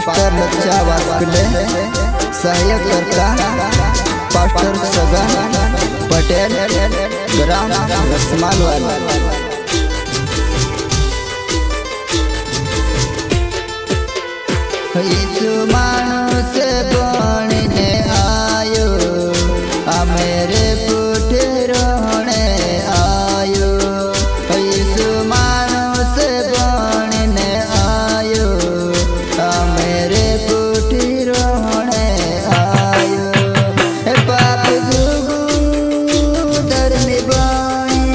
Pastor लच्छा वास्कले, सहायक करता pastor सगन पटेल, ग्राम रसमालवाला। यीशु मानुष बने आयो, मेरे पुटे रोने आयो। यीशु मानुष बने आयो, मेरे पुटी रोने आयो। पाप जुगु धर्मी बनी,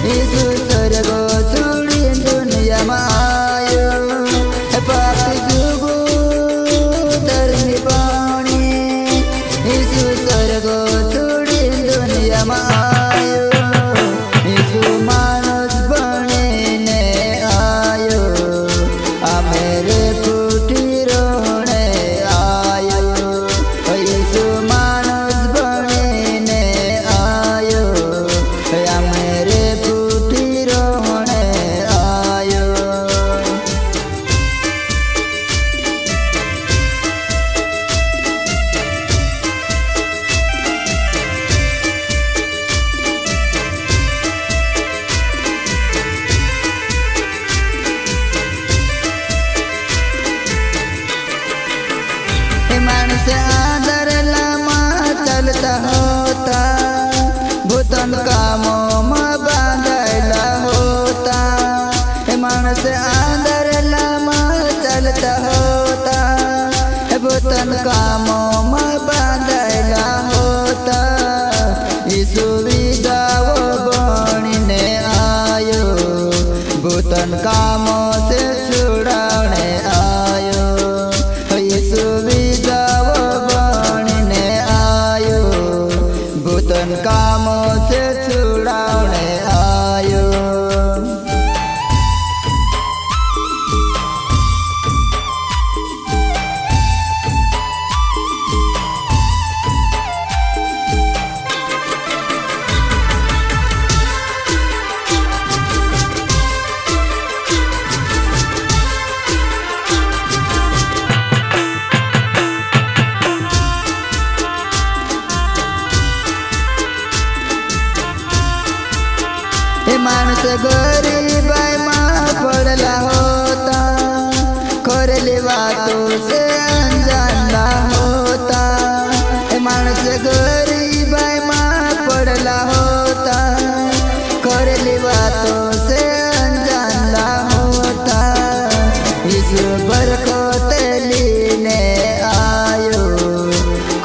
यीशु स्वर्गो छुड़ी दुनिया में आयो। पाप जुगु धर्मी बनी, यीशु स्वर्गो छुड़ी दुनिया में आयो। यीशु मानुष बने आयो, मेरे पुटी रोने आयो। यीशु मानुष बने आयो, मेरे पुटी रोने आयो। मानुष आदर लामा चलता होता, भूतन कामों में बांधला होता। मानुष आदर लामा चलता होता, भूतन कामों में बांधला होता। यीशु विदाओ बने आयो, भूतन कामों से छुड़ाने आयो। यीशु विदाओ बने आयो, भूतन कामों से छुड़ाने आयो। मानुष गरीब माँ पड़ला होता, खोरली बातों से अनजान होता। मानुष गरीब माँ पड़ला होता, खोरली बातों से अनजान होता। यीशु बरकत लेने आयो,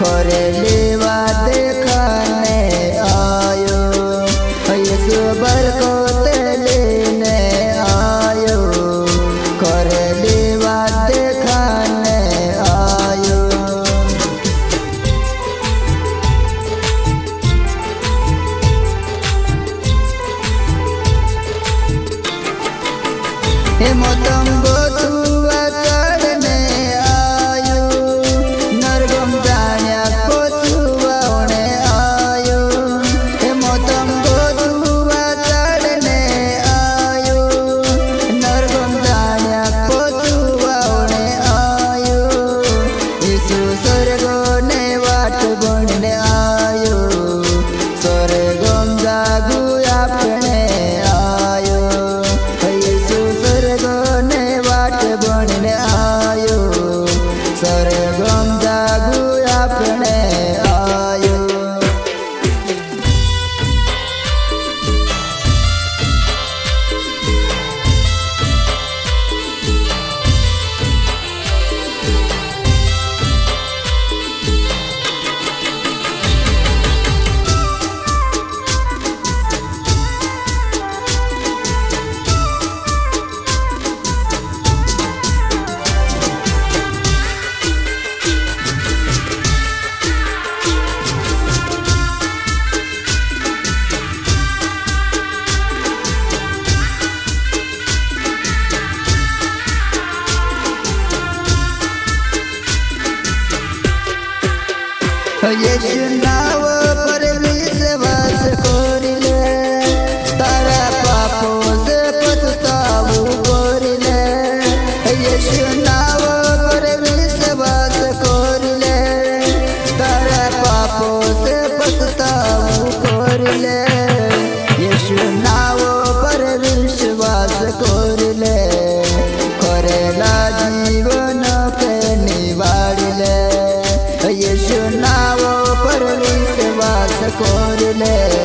खोरली बात देखने आयो। यीशु बरकत लेने आयो, खोरली बात देखने आयो। मोतम गोतुआ चढ़ने आयो, नरगम जानिया कोचुआ होने आयो। मोतम गोतुआ चढ़ने आयो, नरगम जानिया कोचुआ होने आयो। यीशु स्वर्गो ने वाट बनने आयो, स्वर्गम जागु अपने आयो। यीशु स्वर्गो ने वाट बनने आयो, स्वर्गम जागु अपने आयो। यीशु नाव पर विश्वास करिले, तारा पापों से पछताऊ करिले। यीशु नाव पर करिले।